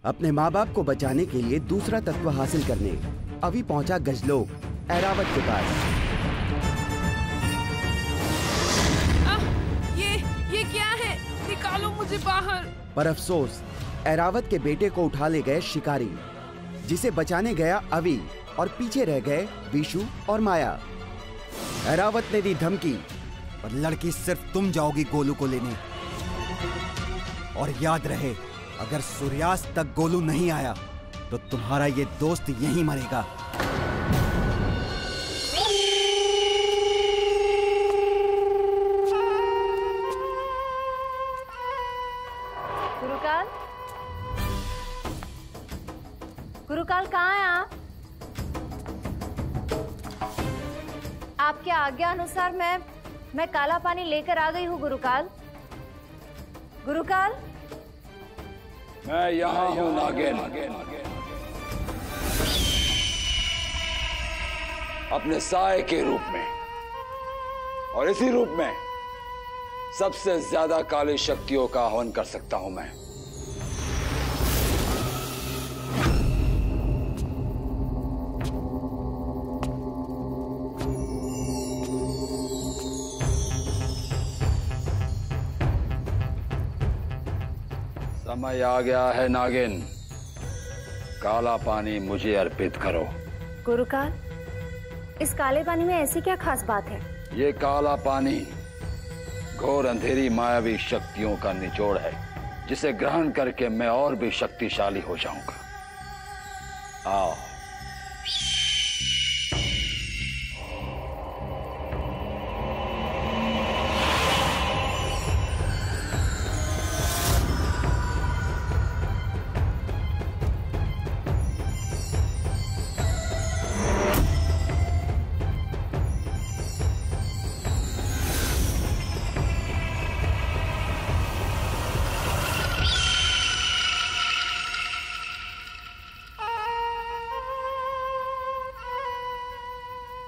अपने माँ बाप को बचाने के लिए दूसरा तत्व हासिल करने अभी पहुंचा गजलोक ऐरावत के पास। ये क्या है? निकालो मुझे बाहर। पर अफसोस ऐरावत के बेटे को उठा ले गए शिकारी, जिसे बचाने गया अभी और पीछे रह गए विशु और माया। ऐरावत ने दी धमकी, पर लड़की सिर्फ तुम जाओगी गोलू को लेने। और याद रहे, अगर सूर्यास्त तक गोलू नहीं आया तो तुम्हारा ये दोस्त यहीं मरेगा। गुरुकाल, गुरुकाल कहाँ हैं आप? आपके आज्ञा अनुसार मैं काला पानी लेकर आ गई हूँ गुरुकाल। गुरुकाल, मैं यहाँ हूँ नागिन। अपने साए के रूप में, और इसी रूप में सबसे ज्यादा काली शक्तियों का आह्वान कर सकता हूं मैं। समय आ गया है नागिन, काला पानी मुझे अर्पित करो। गुरुकाल, इस काले पानी में ऐसी क्या खास बात है? ये काला पानी घोर अंधेरी मायावी शक्तियों का निचोड़ है, जिसे ग्रहण करके मैं और भी शक्तिशाली हो जाऊंगा। आओ।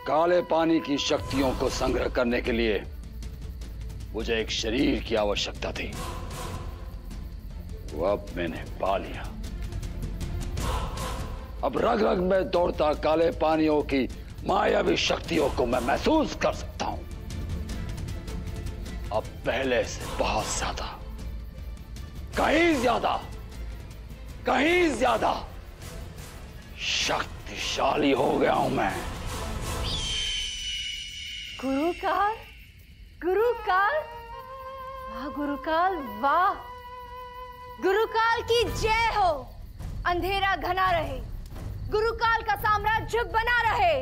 काले पानी की शक्तियों को संग्रह करने के लिए मुझे एक शरीर की आवश्यकता थी, वो अब मैंने पा लिया। अब रग रग में दौड़ता काले पानियों की मायावी शक्तियों को मैं महसूस कर सकता हूं, अब पहले से बहुत ज्यादा, कहीं ज्यादा शक्तिशाली हो गया हूं मैं। गुरुकाल, गुरुकाल, वाह गुरुकाल, वाह। गुरुकाल की जय हो। अंधेरा घना रहे, गुरुकाल का साम्राज्य बना रहे।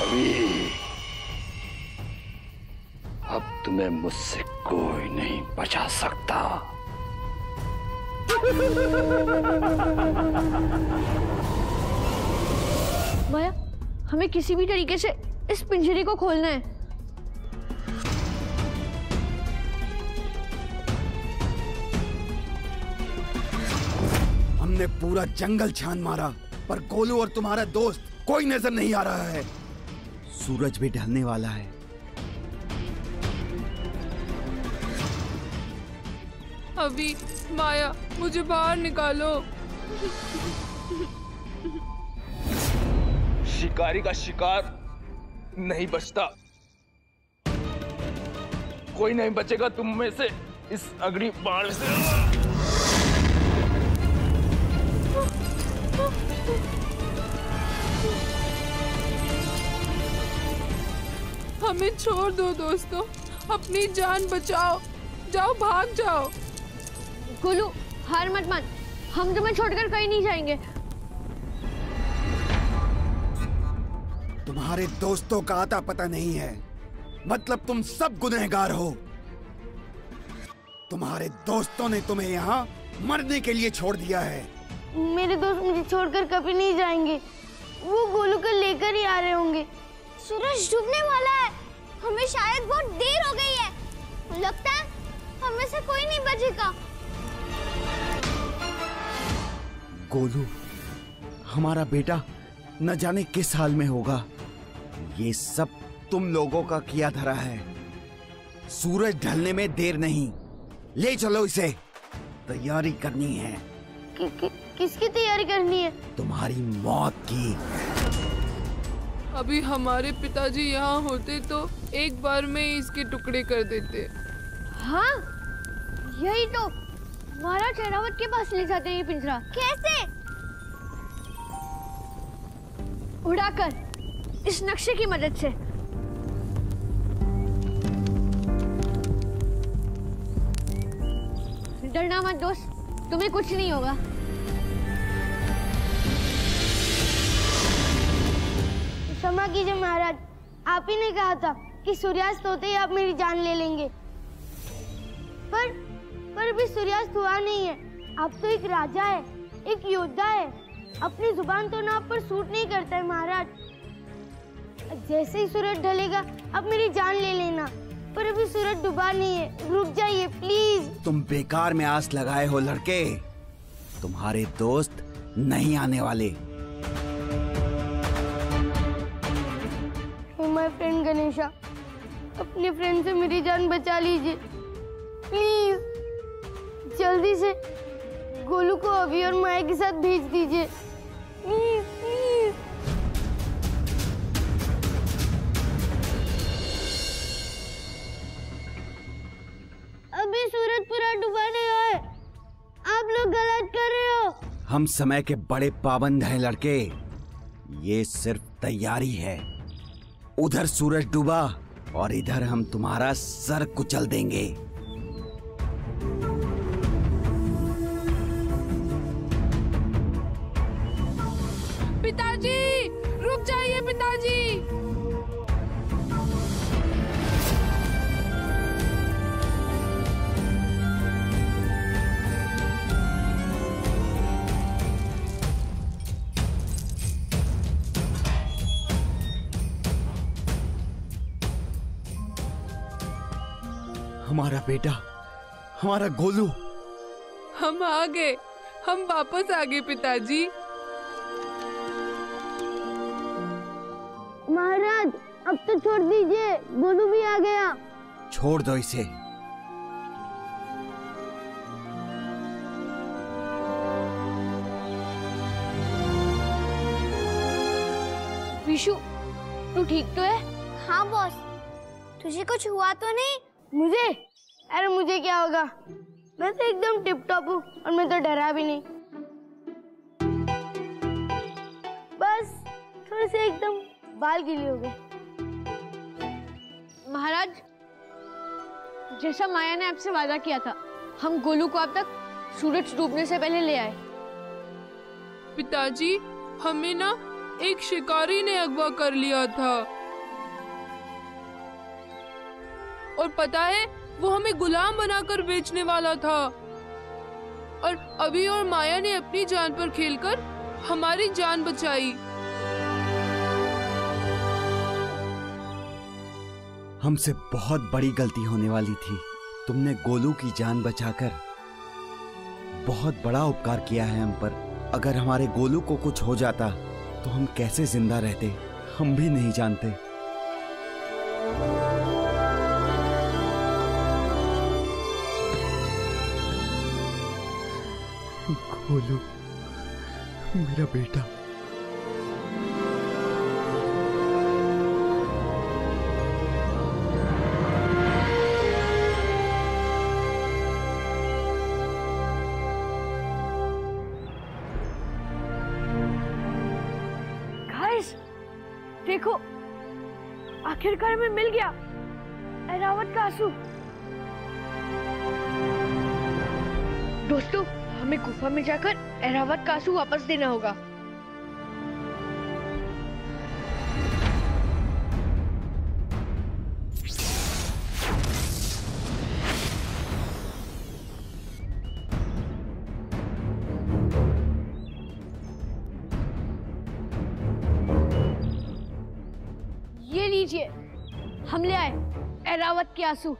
अभी अब तुम्हें मुझसे कोई नहीं बचा सकता। माया, हमें किसी भी तरीके से इस पिंजरे को खोलना है। हमने पूरा जंगल छान मारा, पर गोलू और तुम्हारा दोस्त कोई नजर नहीं आ रहा है। सूरज भी ढलने वाला है। अभी माया, मुझे बाहर निकालो। शिकारी का शिकार नहीं बचता, कोई नहीं बचेगा तुम में से इस अग्नि बाण से। हमें छोड़ दो दोस्तों, अपनी जान बचाओ, जाओ भाग जाओ। गोलू, हार मत मान, हम तुम्हें छोड़कर कहीं नहीं जाएंगे। तुम्हारे दोस्तों का आता पता नहीं है, मतलब तुम सब गुनहगार हो। तुम्हारे दोस्तों ने तुम्हें यहाँ मरने के लिए छोड़ दिया है। मेरे दोस्त मुझे छोड़कर कभी नहीं जाएंगे, वो गोलू को लेकर ही आ रहे होंगे। सूरज डूबने वाला है, हमें शायद बहुत देर हो गई है। लगता है हमें से कोई नहीं बचेगा। गोलू, हमारा बेटा न जाने किस हाल में होगा। ये सब तुम लोगों का किया धरा है। सूरज ढलने में देर नहीं, ले चलो इसे, तैयारी करनी है। किसकी तैयारी करनी है? तुम्हारी मौत की। अभी हमारे पिताजी यहाँ होते तो एक बार में ही इसके टुकड़े कर देते। हाँ, यही तो महाराज एरावत के पास ले जाते ये पिंजरा। कैसे? उड़ाकर, इस नक्शे की मदद से। डरना मत दोस्त, तुम्हें कुछ नहीं होगा। क्षमा कीजिए महाराज, आप ही ने कहा था कि सूर्यास्त होते ही आप मेरी जान ले लेंगे। पर अभी सूर्यास्त हुआ नहीं है। आप तो एक राजा है, एक योद्धा है। अपनी जुबान तो ना आप पर सूट नहीं करता है महाराज। जैसे ही सूरज ढलेगा आप मेरी जान ले लेना। पर अभी सूरज डूबा नहीं है, रुक जाइए प्लीज। तुम बेकार में आस लगाए हो लड़के, तुम्हारे दोस्त नहीं आने वाले। माय फ्रेंड गणेशा, अपने फ्रेंड से मेरी जान बचा लीजिए प्लीज। जल्दी से गोलू को अभी और माया के साथ भेज दीजिए प्लीज प्लीज। अभी सूरज पूरा डूबा नहीं है, आप लोग गलत कर रहे हो। हम समय के बड़े पाबंद हैं लड़के, ये सिर्फ तैयारी है। उधर सूरज डूबा और इधर हम तुम्हारा सर कुचल देंगे। पिताजी, रुक जाइए पिताजी। हमारा बेटा, हमारा गोलू। हम आ गए, हम वापस आ गए पिताजी। महाराज अब तो छोड़ दीजिए, गोलू भी आ गया। छोड़ दो इसे। विशु, तू ठीक तो है? हाँ बॉस, तुझे कुछ हुआ तो नहीं? मुझे? अरे मुझे क्या होगा, मैं तो एकदम टिप टॉप हूँ और मैं तो डरा भी नहीं। बस थोड़े से एकदम बाल गीले हो गए। महाराज, जैसा माया ने आपसे वादा किया था, हम गोलू को अब तक सूरज डूबने से पहले ले आए। पिताजी, हमें ना एक शिकारी ने अगवा कर लिया था और पता है वो हमें गुलाम बनाकर बेचने वाला था। और अभी और माया ने अपनी जान पर खेलकर हमारी जान बचाई। हमसे बहुत बड़ी गलती होने वाली थी। तुमने गोलू की जान बचाकर बहुत बड़ा उपकार किया है हम पर। अगर हमारे गोलू को कुछ हो जाता तो हम कैसे जिंदा रहते, हम भी नहीं जानते। गोलू, मेरा बेटा। देखो, आखिरकार में मिल गया एरावत का आंसू। दोस्तों, हमें गुफा में जाकर एरावत का आंसू वापस देना होगा। ये लीजिए, हम ले आए एरावत के आंसू।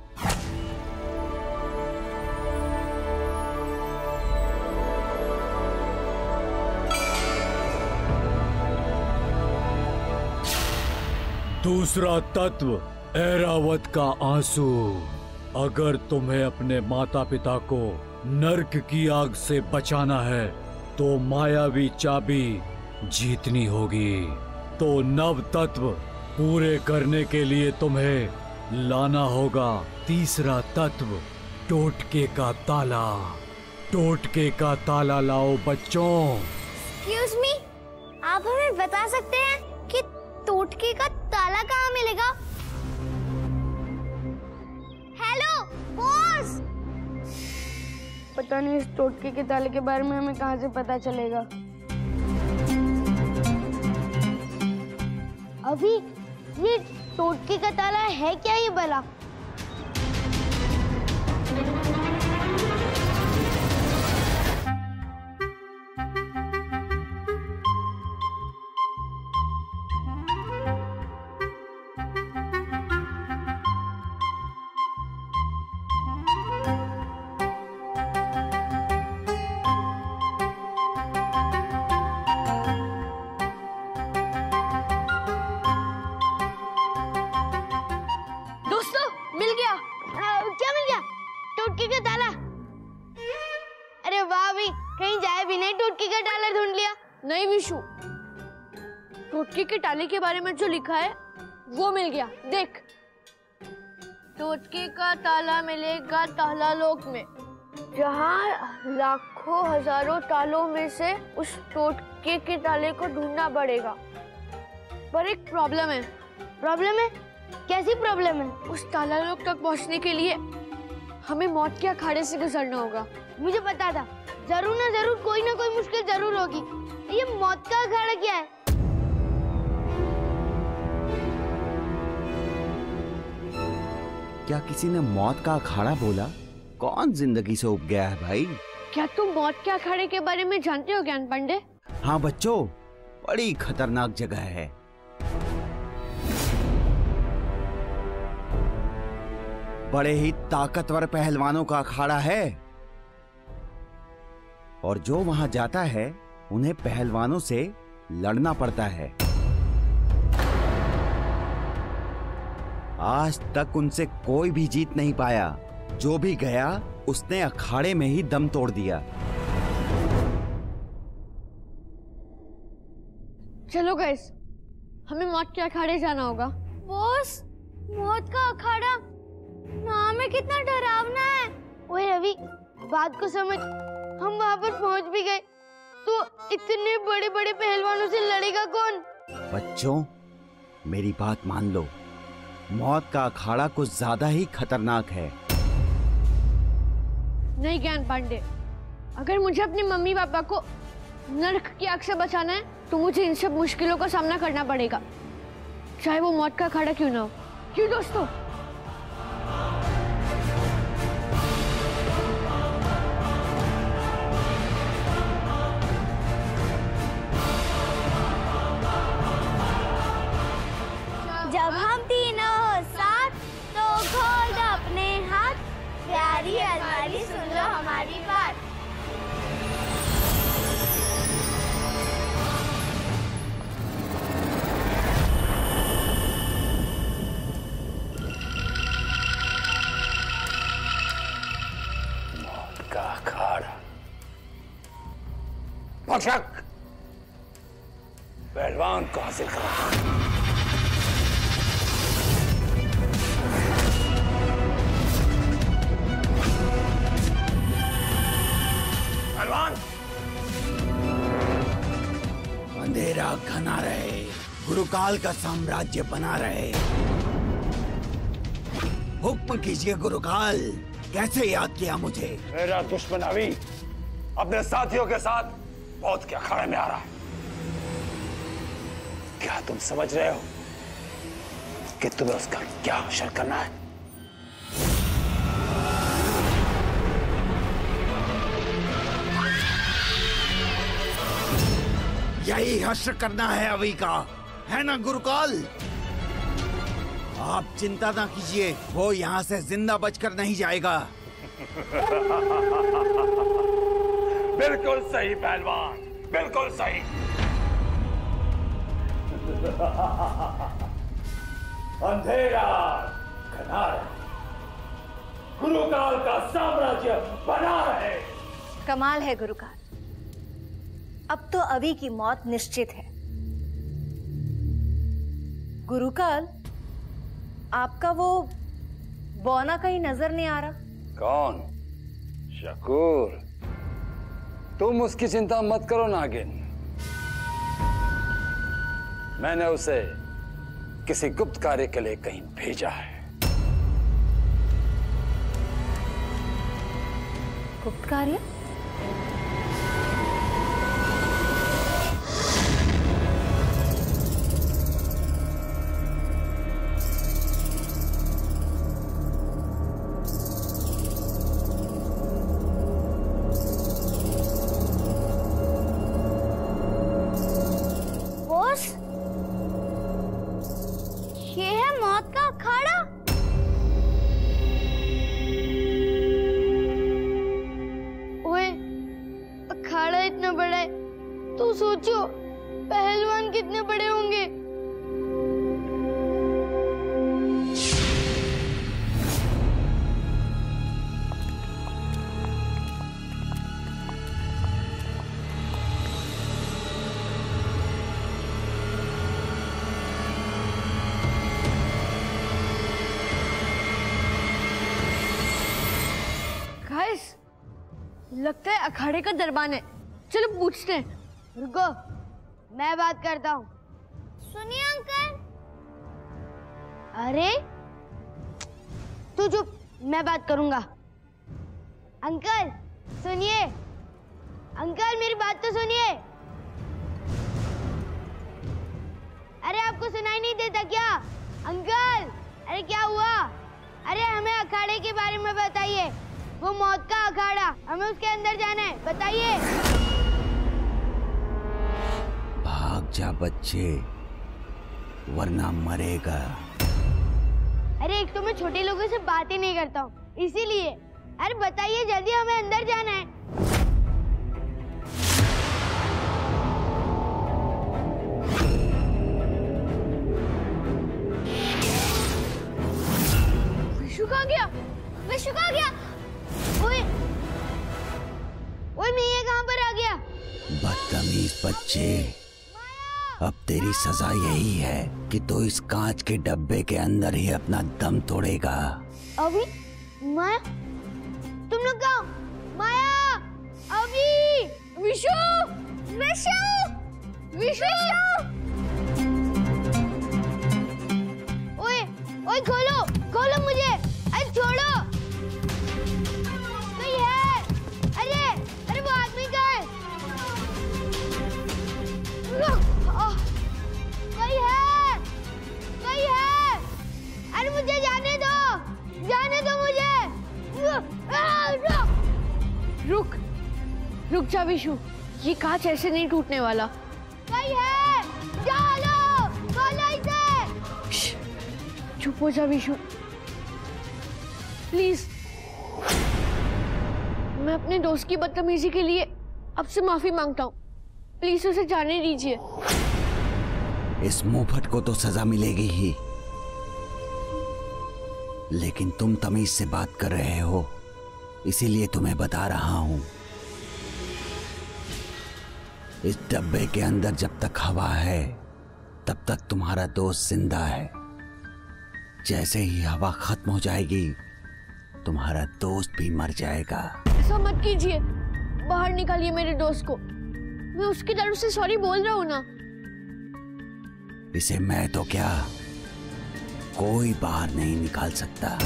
दूसरा तत्व, एरावत का आंसू। अगर तुम्हें अपने माता पिता को नर्क की आग से बचाना है तो मायावी चाबी जीतनी होगी। तो नव तत्व पूरे करने के लिए तुम्हें लाना होगा तीसरा तत्व, टोटके का ताला। टोटके का ताला लाओ बच्चों। एक्सक्यूज मी, आप हमें बता सकते हैं कि टोटके का ताला कहाँ मिलेगा? Hello boss. पता नहीं इस टोटके के ताले के बारे में हमें कहाँ से पता चलेगा। अभी ये टोटके का ताला है क्या ये भला? क्या मिल गया? टोटके का ताला। अरे वाह भी, कहीं जाए भी नहीं, टोटके का ताला ढूंढ लिया। नहीं विशु, टोटके के ताले के बारे में जो लिखा है वो मिल गया। देख, टोटके का ताला मिलेगा ताला लोक में, जहाँ लाखों हजारों तालों में से उस टोटके के ताले को ढूंढना पड़ेगा। पर एक प्रॉब्लम है। प्रॉब्लम है? कैसी प्रॉब्लम है? उस ताला लोक तक पहुँचने के लिए हमें मौत के अखाड़े से गुजरना होगा। मुझे पता था, जरूर ना जरूर कोई ना कोई मुश्किल जरूर होगी। ये मौत का अखाड़ा क्या है? क्या किसी ने मौत का अखाड़ा बोला? कौन जिंदगी से उब गया है भाई? क्या तुम मौत के अखाड़े के बारे में जानते हो ज्ञान पांडे? हाँ बच्चों, बड़ी खतरनाक जगह है। बड़े ही ताकतवर पहलवानों का अखाड़ा है और जो वहां जाता है उन्हें पहलवानों से लड़ना पड़ता है। आज तक उनसे कोई भी जीत नहीं पाया। जो भी गया उसने अखाड़े में ही दम तोड़ दिया। चलो गाइस, हमें मौत के अखाड़े जाना होगा। बॉस, मौत का अखाड़ा नाम में कितना डरावना है। ओए रवि, बात को समझ। हम वहाँ पर पहुँच भी गए तो इतने बड़े बड़े पहलवानों से लड़ेगा कौन? बच्चों, मेरी बात मान लो, मौत का अखाड़ा कुछ ज्यादा ही खतरनाक है। नहीं ज्ञान पांडे, अगर मुझे अपने मम्मी पापा को नर्क की आग से बचाना है तो मुझे इन सब मुश्किलों का सामना करना पड़ेगा, चाहे वो मौत का अखाड़ा क्यों ना हो। क्यों दोस्तों? जब हम तीनों हो साथ तो खोल दो अपने हाथ, प्यारी अलमारी सुन लो हमारी बात। मौत का अखाड़ा। भक्षक, पहलवान को हासिल करा। अंधेरा घना रहे, गुरुकाल का साम्राज्य बना रहे। हुक्म कीजिए गुरुकाल, कैसे याद किया मुझे? मेरा दुश्मन अभी अपने साथियों के साथ मौत के अखाड़े में आ रहा है। क्या तुम समझ रहे हो कि तुम्हें उसका क्या हश्र करना है? यही हश्र करना है अभी का, है ना गुरुकाल? आप चिंता ना कीजिए, वो यहाँ से जिंदा बचकर नहीं जाएगा। बिल्कुल सही पहलवान, बिल्कुल सही। अंधेरा घना रहे, गुरुकाल का साम्राज्य बना रहे। कमाल है गुरुकाल, अब तो अवी की मौत निश्चित है। गुरुकाल, आपका वो बौना कहीं नजर नहीं आ रहा। कौन? शकूर। तुम उसकी चिंता मत करो नागिन, मैंने उसे किसी गुप्त कार्य के लिए कहीं भेजा है। गुप्त कार्य? बॉस, ये है मौत का अखाड़ा। ओए, अखाड़ा इतना बड़ा है तो सोचो पहलवान कितने बड़े होंगे। गाइस, लगता है अखाड़े का दरबान है, चलो पूछते हैं। रुको, मैं बात करता हूँ। सुनिए अंकल। अरे तू चुप, मैं बात करूंगा। अंकल सुनिए, अंकल मेरी बात तो सुनिए। अरे आपको सुनाई नहीं देता क्या अंकल? अरे क्या हुआ? अरे हमें अखाड़े के बारे में बताइए, वो मौत का अखाड़ा, हमें उसके अंदर जाना है, बताइए। भाग जा बच्चे, वरना मरेगा। अरे एक तो मैं छोटे लोगों से बात ही नहीं करता हूँ, इसीलिए। अरे बताइए जल्दी, हमें अंदर जाना है। विशु कहाँ गया? विशु कहाँ गया? ओए, ओए मैं ये कहाँ पर आ गया? बदतमीज बच्चे, अब तेरी सजा यही है कि तू इस कांच के डब्बे के अंदर ही अपना दम तोड़ेगा। अभी? माया? तुम लोग कहाँ? माया! अभी! विशु! विशु! विशु! ओए, ओए खोलो, खोलो मुझे! अरे छोड़ो! कोई है? अरे, अरे वो आदमी कहाँ है? कोई है? कोई है? अरे मुझे जाने दो मुझे! रुक, रुक जा विशु, ये कांच ऐसे नहीं टूटने वाला। कोई है? चलो, खोलो इसे! चुप हो जा विशु, प्लीज। मैं अपने दोस्त की बदतमीजी के लिए आपसे माफी मांगता हूँ, प्लीज उसे जाने दीजिए। इस मुंहफट को तो सजा मिलेगी ही, लेकिन तुम तमीज से बात कर रहे हो, इसीलिए तुम्हें बता रहा हूं। इस डब्बे के अंदर जब तक हवा है तब तक तुम्हारा दोस्त जिंदा है। जैसे ही हवा खत्म हो जाएगी तुम्हारा दोस्त भी मर जाएगा। ऐसा मत कीजिए, बाहर निकालिए मेरे दोस्त को, मैं उसकी तरफ से सॉरी बोल रहा हूँ ना। इसे मैं तो क्या, कोई बाहर नहीं निकाल सकता।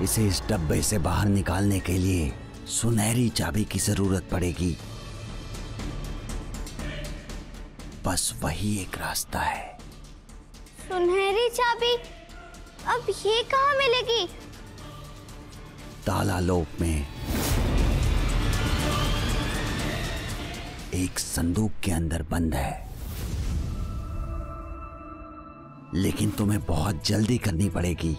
इसे इस डब्बे से बाहर निकालने के लिए सुनहरी चाबी की जरूरत पड़ेगी। बस वही एक रास्ता है। सुनहरी चाबी? अब ये कहाँ मिलेगी? ताला लोक में एक संदूक के अंदर बंद है, लेकिन तुम्हें बहुत जल्दी करनी पड़ेगी।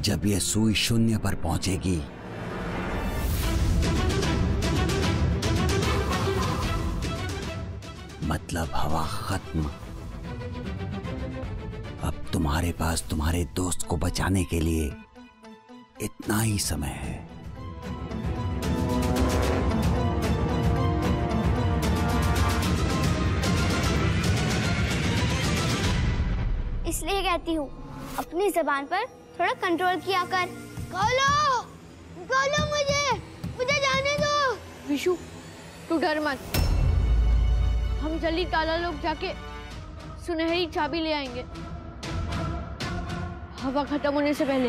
जब यह सुई शून्य पर पहुंचेगी मतलब हवा खत्म, तुम्हारे पास तुम्हारे दोस्त को बचाने के लिए इतना ही समय है। इसलिए कहती हूँ अपनी जबान पर थोड़ा कंट्रोल किया कर। कालो, कालो मुझे जाने दो। विशु तू डर मत, हम जल्दी ताला लोग जाके सुनहरी चाबी ले आएंगे हवा खत्म होने से पहले।